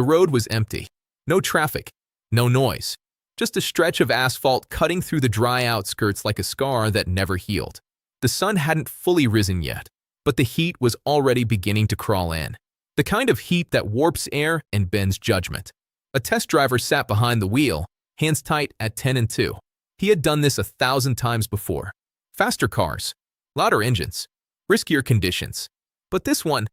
The road was empty. No traffic, no noise. Just a stretch of asphalt cutting through the dry outskirts like a scar that never healed. The sun hadn't fully risen yet, but the heat was already beginning to crawl in. The kind of heat that warps air and bends judgment. A test driver sat behind the wheel, hands tight at 10 and 2. He had done this 1,000 times before. Faster cars, louder engines, riskier conditions. But this one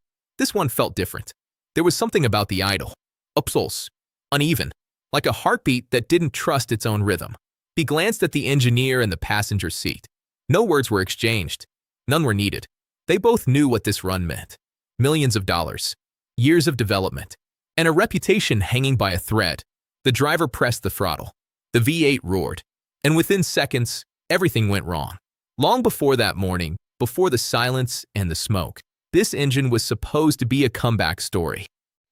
felt different. There was something about the idle, a pulse, uneven, like a heartbeat that didn't trust its own rhythm. He glanced at the engineer in the passenger seat. No words were exchanged. None were needed. They both knew what this run meant. Millions of dollars, years of development, and a reputation hanging by a thread. The driver pressed the throttle. The V8 roared. And within seconds, everything went wrong. Long before that morning, before the silence and the smoke, this engine was supposed to be a comeback story,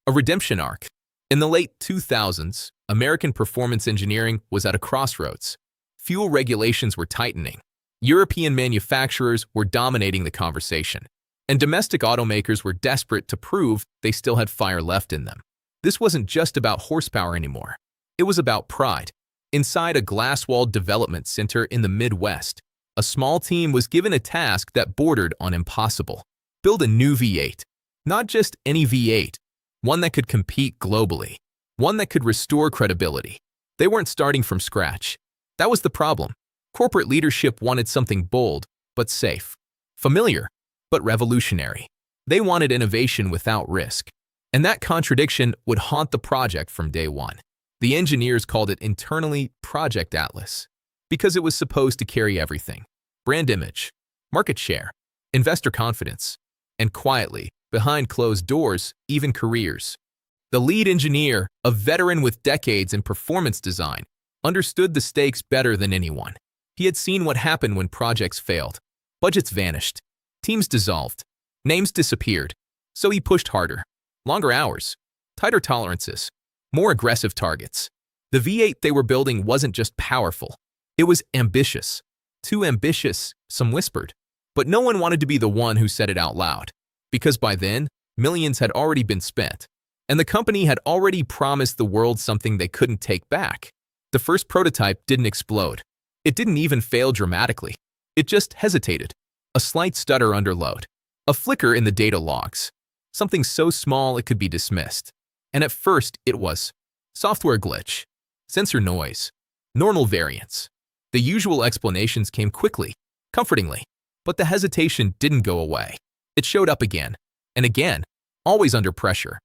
a redemption arc. In the late 2000s, American performance engineering was at a crossroads. Fuel regulations were tightening. European manufacturers were dominating the conversation, and domestic automakers were desperate to prove they still had fire left in them. This wasn't just about horsepower anymore. It was about pride. Inside a glass-walled development center in the Midwest, a small team was given a task that bordered on impossible. Build a new V8. Not just any V8, one that could compete globally, one that could restore credibility. They weren't starting from scratch. That was the problem. Corporate leadership wanted something bold, but safe. Familiar, but revolutionary. They wanted innovation without risk. And that contradiction would haunt the project from day one. The engineers called it internally Project Atlas, because it was supposed to carry everything: brand image, market share, investor confidence, and quietly, behind closed doors, even careers. The lead engineer, a veteran with decades in performance design, understood the stakes better than anyone. He had seen what happened when projects failed. Budgets vanished, teams dissolved, names disappeared. So he pushed harder. Longer hours, tighter tolerances, more aggressive targets. The V8 they were building wasn't just powerful. It was ambitious. Too ambitious, some whispered. But no one wanted to be the one who said it out loud. Because by then, millions had already been spent. And the company had already promised the world something they couldn't take back. The first prototype didn't explode. It didn't even fail dramatically. It just hesitated. A slight stutter under load. A flicker in the data logs. Something so small it could be dismissed. And at first, it was software glitch, sensor noise, normal variance. The usual explanations came quickly, comfortingly. But the hesitation didn't go away. It showed up again, and again, always under pressure.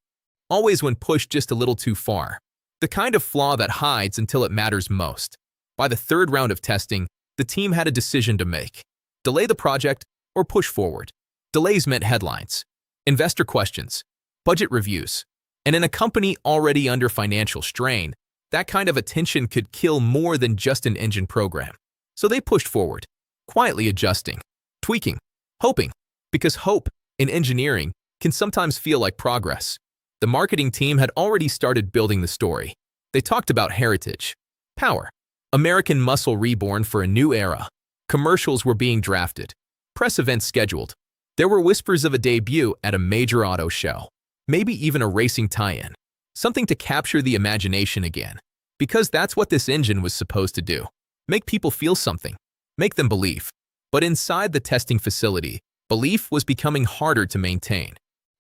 Always when pushed just a little too far. The kind of flaw that hides until it matters most. By the third round of testing, the team had a decision to make. Delay the project or push forward. Delays meant headlines, investor questions, budget reviews. And in a company already under financial strain, that kind of attention could kill more than just an engine program. So they pushed forward, quietly adjusting, tweaking, hoping. Because hope, in engineering, can sometimes feel like progress. The marketing team had already started building the story. They talked about heritage, power, American muscle reborn for a new era. Commercials were being drafted, press events scheduled. There were whispers of a debut at a major auto show, maybe even a racing tie-in. Something to capture the imagination again. Because that's what this engine was supposed to do. Make people feel something, make them believe. But inside the testing facility, belief was becoming harder to maintain.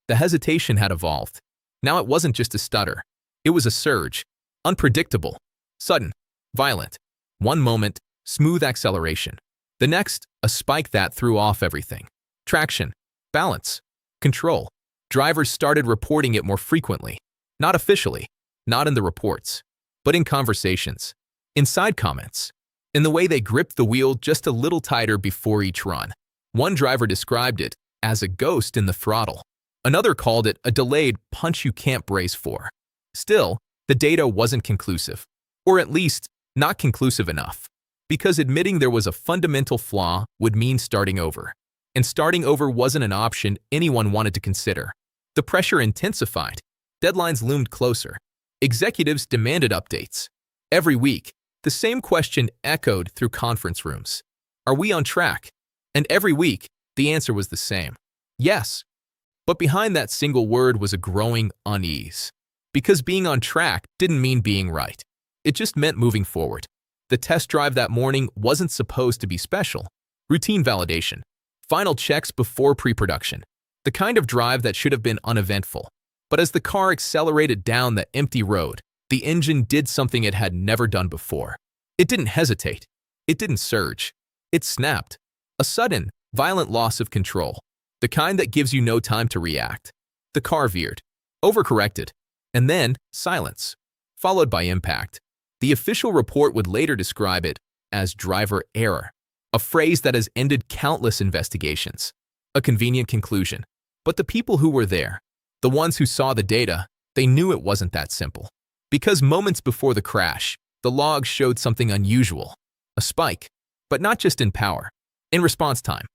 The hesitation had evolved. Now it wasn't just a stutter. It was a surge. Unpredictable. Sudden. Violent. One moment, smooth acceleration. The next, a spike that threw off everything. Traction. Balance. Control. Drivers started reporting it more frequently. Not officially. Not in the reports. But in conversations. Inside comments. In the way they gripped the wheel just a little tighter before each run. One driver described it as a ghost in the throttle. Another called it a delayed punch you can't brace for. Still, the data wasn't conclusive. Or at least, not conclusive enough. Because admitting there was a fundamental flaw would mean starting over. And starting over wasn't an option anyone wanted to consider. The pressure intensified. Deadlines loomed closer. Executives demanded updates. Every week, the same question echoed through conference rooms. Are we on track? And every week, the answer was the same. Yes. But behind that single word was a growing unease. Because being on track didn't mean being right. It just meant moving forward. The test drive that morning wasn't supposed to be special. Routine validation. Final checks before pre-production. The kind of drive that should have been uneventful. But as the car accelerated down the empty road, the engine did something it had never done before. It didn't hesitate. It didn't surge. It snapped. A sudden, violent loss of control. The kind that gives you no time to react. The car veered, overcorrected, and then silence, followed by impact. The official report would later describe it as driver error, a phrase that has ended countless investigations. A convenient conclusion. But the people who were there, the ones who saw the data, they knew it wasn't that simple. Because moments before the crash, the logs showed something unusual. A spike, but not just in power. In response time.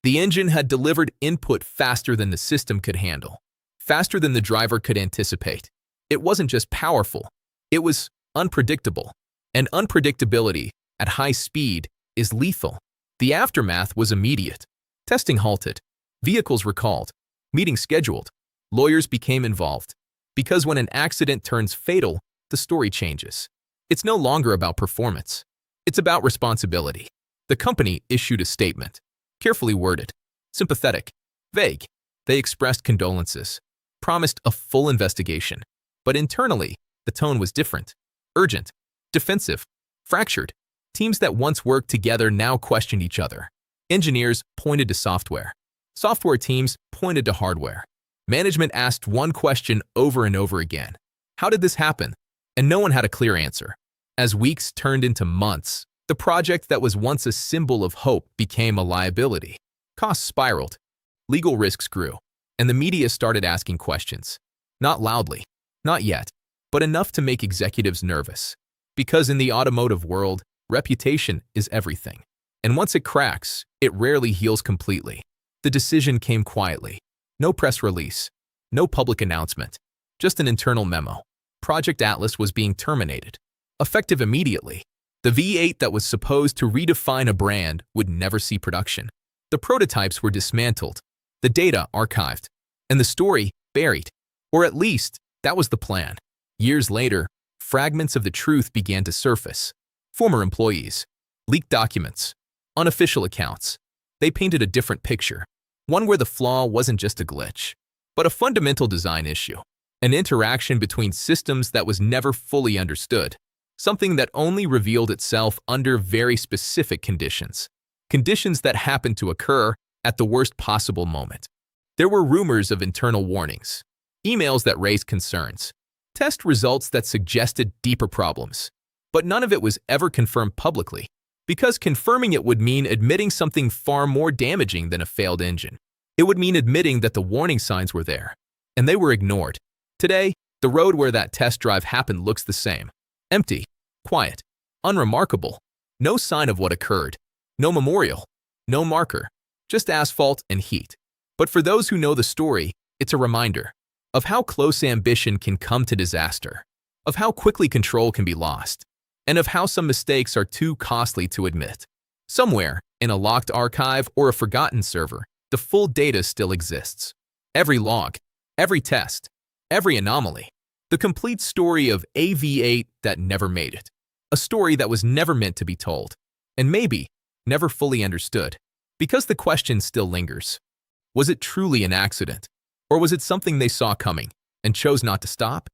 The engine had delivered input faster than the system could handle, faster than the driver could anticipate. It wasn't just powerful, it was unpredictable. And unpredictability at high speed is lethal. The aftermath was immediate. Testing halted, vehicles recalled, meetings scheduled, lawyers became involved. Because when an accident turns fatal, the story changes. It's no longer about performance. It's about responsibility. The company issued a statement, carefully worded, sympathetic, vague. They expressed condolences, promised a full investigation. But internally, the tone was different, urgent, defensive, fractured. Teams that once worked together now questioned each other. Engineers pointed to software. Software teams pointed to hardware. Management asked one question over and over again. How did this happen? And no one had a clear answer. As weeks turned into months, the project that was once a symbol of hope became a liability. Costs spiraled. Legal risks grew. And the media started asking questions. Not loudly, not yet, but enough to make executives nervous. Because in the automotive world, reputation is everything. And once it cracks, it rarely heals completely. The decision came quietly. No press release, no public announcement, just an internal memo. Project Atlas was being terminated. Effective immediately. The V8 that was supposed to redefine a brand would never see production. The prototypes were dismantled, the data archived, and the story buried. Or at least, that was the plan. Years later, fragments of the truth began to surface. Former employees, leaked documents, unofficial accounts. They painted a different picture. One where the flaw wasn't just a glitch, but a fundamental design issue. An interaction between systems that was never fully understood. Something that only revealed itself under very specific conditions. Conditions that happened to occur at the worst possible moment. There were rumors of internal warnings, emails that raised concerns, test results that suggested deeper problems. But none of it was ever confirmed publicly, because confirming it would mean admitting something far more damaging than a failed engine. It would mean admitting that the warning signs were there, and they were ignored. Today, the road where that test drive happened looks the same. Empty, quiet, unremarkable. No sign of what occurred. No memorial, no marker, just asphalt and heat. But for those who know the story, it's a reminder of how close ambition can come to disaster, of how quickly control can be lost, and of how some mistakes are too costly to admit. Somewhere, in a locked archive or a forgotten server, the full data still exists. Every log, every test, every anomaly. The complete story of a V8 that never made it. A story that was never meant to be told. And maybe never fully understood. Because the question still lingers. Was it truly an accident? Or was it something they saw coming and chose not to stop?